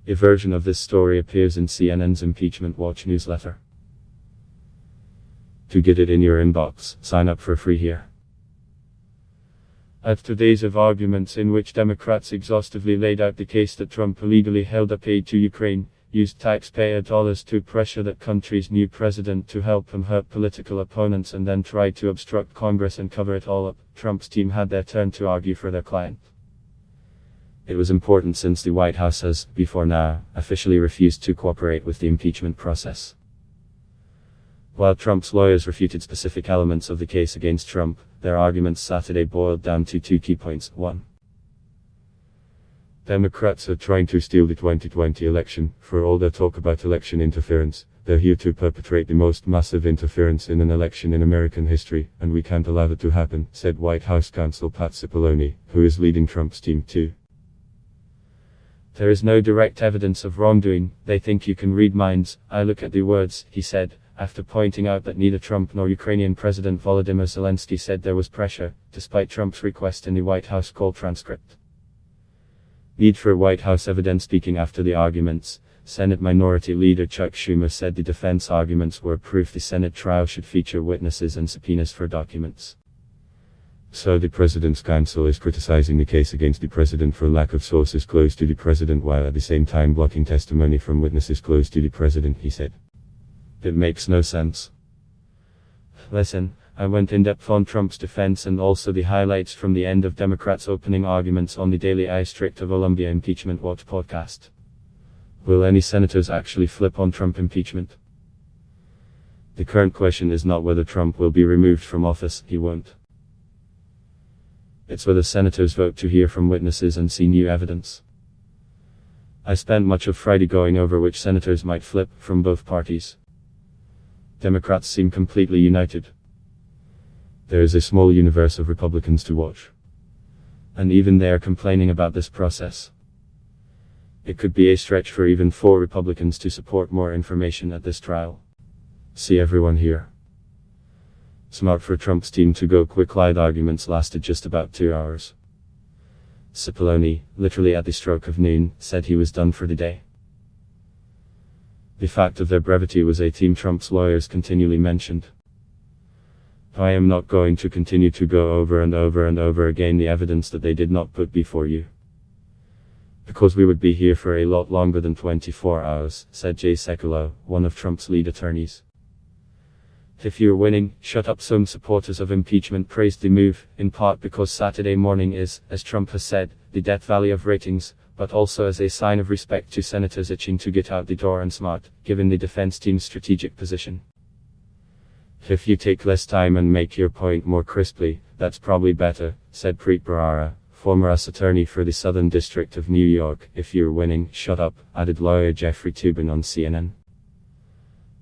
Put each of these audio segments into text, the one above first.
A version of this story appears in CNN's Impeachment Watch newsletter. To get it in your inbox, sign up for free here. After days of arguments in which Democrats exhaustively laid out the case that Trump illegally held up aid to Ukraine, used taxpayer dollars to pressure that country's new president to help him hurt political opponents, and then tried to obstruct Congress and cover it all up, Trump's team had their turn to argue for their client. It was important since the White House has, before now, officially refused to cooperate with the impeachment process. While Trump's lawyers refuted specific elements of the case against Trump, their arguments Saturday boiled down to two key points. 1. Democrats are trying to steal the 2020 election. For all their talk about election interference, they're here to perpetrate the most massive interference in an election in American history, and we can't allow that to happen, said White House counsel Pat Cipollone, who is leading Trump's team too. There is no direct evidence of wrongdoing. They think you can read minds. I look at the words, he said, after pointing out that neither Trump nor Ukrainian President Volodymyr Zelensky said there was pressure, despite Trump's request in the White House call transcript. Need for White House evidence. Speaking after the arguments, Senate Minority Leader Chuck Schumer said the defense arguments were proof the Senate trial should feature witnesses and subpoenas for documents. So the president's counsel is criticizing the case against the president for lack of sources close to the president, while at the same time blocking testimony from witnesses close to the president, he said. It makes no sense. Listen, I went in depth on Trump's defense and also the highlights from the end of Democrats' opening arguments on the Daily Strict of Columbia Impeachment Watch podcast. Will any senators actually flip on Trump impeachment? The current question is not whether Trump will be removed from office. He won't. It's whether senators vote to hear from witnesses and see new evidence. I spent much of Friday going over which senators might flip, from both parties. Democrats seem completely united. There is a small universe of Republicans to watch. And even they are complaining about this process. It could be a stretch for even 4 Republicans to support more information at this trial. See everyone here. Smart for Trump's team to go quick. Live arguments lasted just about 2 hours. Cipollone, literally at the stroke of noon, said he was done for the day. The fact of their brevity was a theme Trump's lawyers continually mentioned. I am not going to continue to go over and over and over again the evidence that they did not put before you. Because we would be here for a lot longer than 24 hours, said Jay Sekulow, one of Trump's lead attorneys. If you're winning, shut up. Some supporters of impeachment praised the move, in part because Saturday morning is, as Trump has said, the Death Valley of ratings, but also as a sign of respect to senators itching to get out the door and smart, given the defense team's strategic position. If you take less time and make your point more crisply, that's probably better, said Preet Bharara, former U.S. attorney for the Southern District of New York. If you're winning, shut up, added lawyer Jeffrey Toobin on CNN.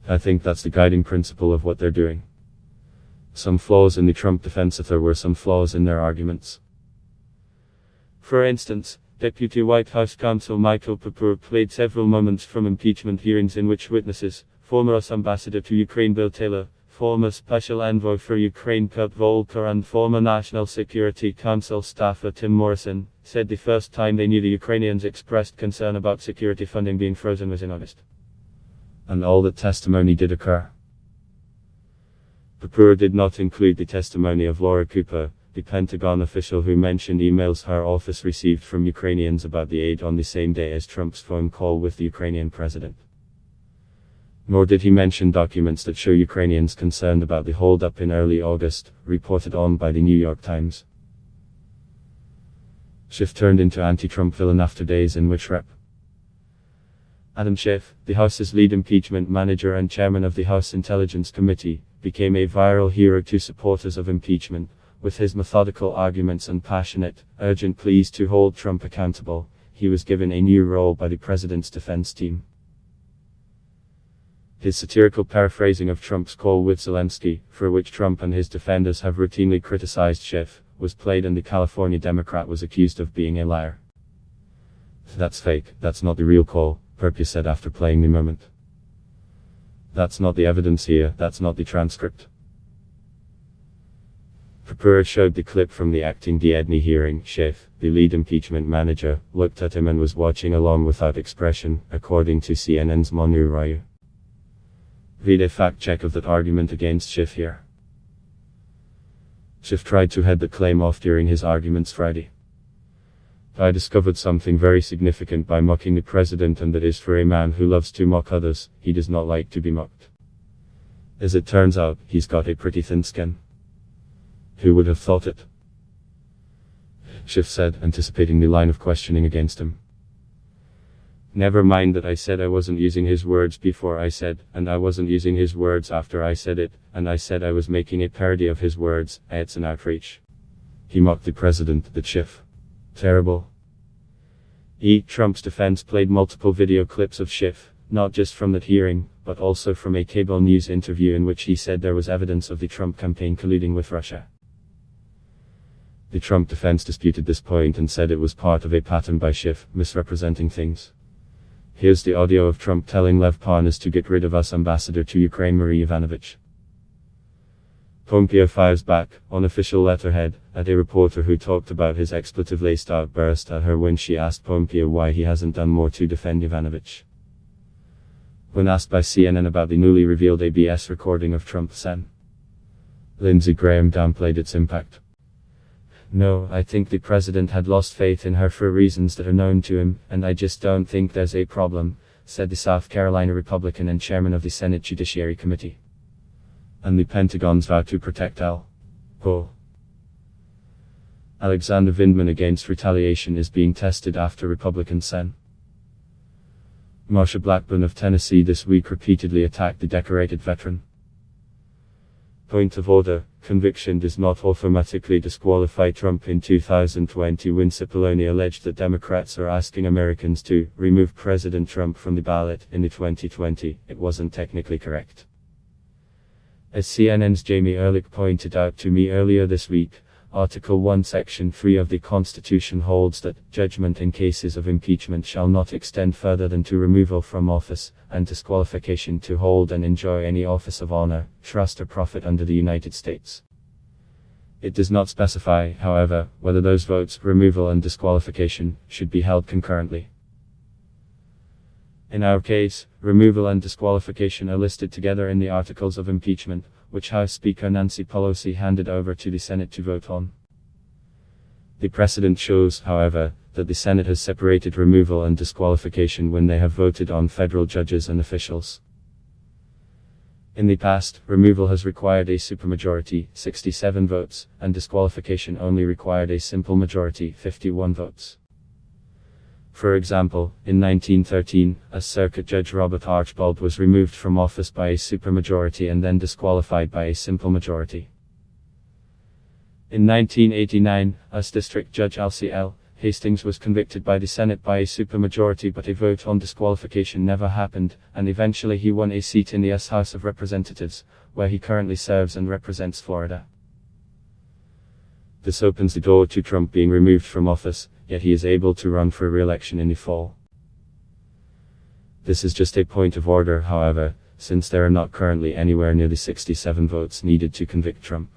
I think that's the guiding principle of what they're doing. Some flaws in the Trump defense. If there were some flaws in their arguments. For instance, Deputy White House counsel Michael Popper played several moments from impeachment hearings in which witnesses, former U.S. Ambassador to Ukraine Bill Taylor, former Special Envoy for Ukraine Kurt Volker, and former National Security Council staffer Tim Morrison, said the first time they knew the Ukrainians expressed concern about security funding being frozen was in August. And all that testimony did occur. Popper did not include the testimony of Laura Cooper, the Pentagon official who mentioned emails her office received from Ukrainians about the aid on the same day as Trump's phone call with the Ukrainian president. Nor did he mention documents that show Ukrainians concerned about the holdup in early August, reported on by the New York Times. Schiff turned into anti-Trump villain after days in which Rep. Adam Schiff, the House's lead impeachment manager and chairman of the House Intelligence Committee, became a viral hero to supporters of impeachment, with his methodical arguments and passionate, urgent pleas to hold Trump accountable. He was given a new role by the president's defense team. His satirical paraphrasing of Trump's call with Zelensky, for which Trump and his defenders have routinely criticized Schiff, was played, and the California Democrat was accused of being a liar. That's fake, that's not the real call, Perpia said after playing the moment. That's not the evidence here, that's not the transcript. Kapoor showed the clip from the acting Diedney hearing. Schiff, the lead impeachment manager, looked at him and was watching along without expression, according to CNN's Manu Raju. Read a fact check of that argument against Schiff here. Schiff tried to head the claim off during his arguments Friday. I discovered something very significant by mocking the president, and that is, for a man who loves to mock others, he does not like to be mocked. As it turns out, he's got a pretty thin skin. Who would have thought it? Schiff said, anticipating the line of questioning against him. Never mind that I said I wasn't using his words before I said, and I wasn't using his words after I said it, and I said I was making a parody of his words. It's an outrage. He mocked the president, that Schiff. Terrible. Trump's defense played multiple video clips of Schiff, not just from that hearing, but also from a cable news interview in which he said there was evidence of the Trump campaign colluding with Russia. The Trump defense disputed this point and said it was part of a pattern by Schiff, misrepresenting things. Here's the audio of Trump telling Lev Parnas to get rid of us ambassador to Ukraine Marie Yovanovitch. Pompeo fires back, on official letterhead, at a reporter who talked about his expletive-laced outburst at her when she asked Pompeo why he hasn't done more to defend Yovanovitch. When asked by CNN about the newly revealed ABS recording of Trump's Sen. Lindsey Graham downplayed its impact. No, I think the president had lost faith in her for reasons that are known to him, and I just don't think there's a problem, said the South Carolina Republican and chairman of the Senate Judiciary Committee. And the Pentagon's vow to protect Al-Qaeda. Alexander Vindman against retaliation is being tested after Republican Sen. Marsha Blackburn of Tennessee this week repeatedly attacked the decorated veteran. Point of order: conviction does not automatically disqualify Trump. In 2020, when Cipollone alleged that Democrats are asking Americans to remove President Trump from the ballot in the 2020, it wasn't technically correct. As CNN's Jamie Ehrlich pointed out to me earlier this week, Article 1 Section 3 of the Constitution holds that judgment in cases of impeachment shall not extend further than to removal from office, and disqualification to hold and enjoy any office of honor, trust or profit under the United States. It does not specify, however, whether those votes, removal and disqualification, should be held concurrently. In our case, removal and disqualification are listed together in the Articles of Impeachment, which House Speaker Nancy Pelosi handed over to the Senate to vote on. The precedent shows, however, that the Senate has separated removal and disqualification when they have voted on federal judges and officials. In the past, removal has required a supermajority, 67 votes, and disqualification only required a simple majority, 51 votes. For example, in 1913, as Circuit Judge Robert Archibald was removed from office by a supermajority and then disqualified by a simple majority. In 1989, as District Judge Alcee L. Hastings was convicted by the Senate by a supermajority, but a vote on disqualification never happened, and eventually he won a seat in the U.S. House of Representatives, where he currently serves and represents Florida. This opens the door to Trump being removed from office, yet he is able to run for re-election in the fall. This is just a point of order, however, since there are not currently anywhere near the 67 votes needed to convict Trump.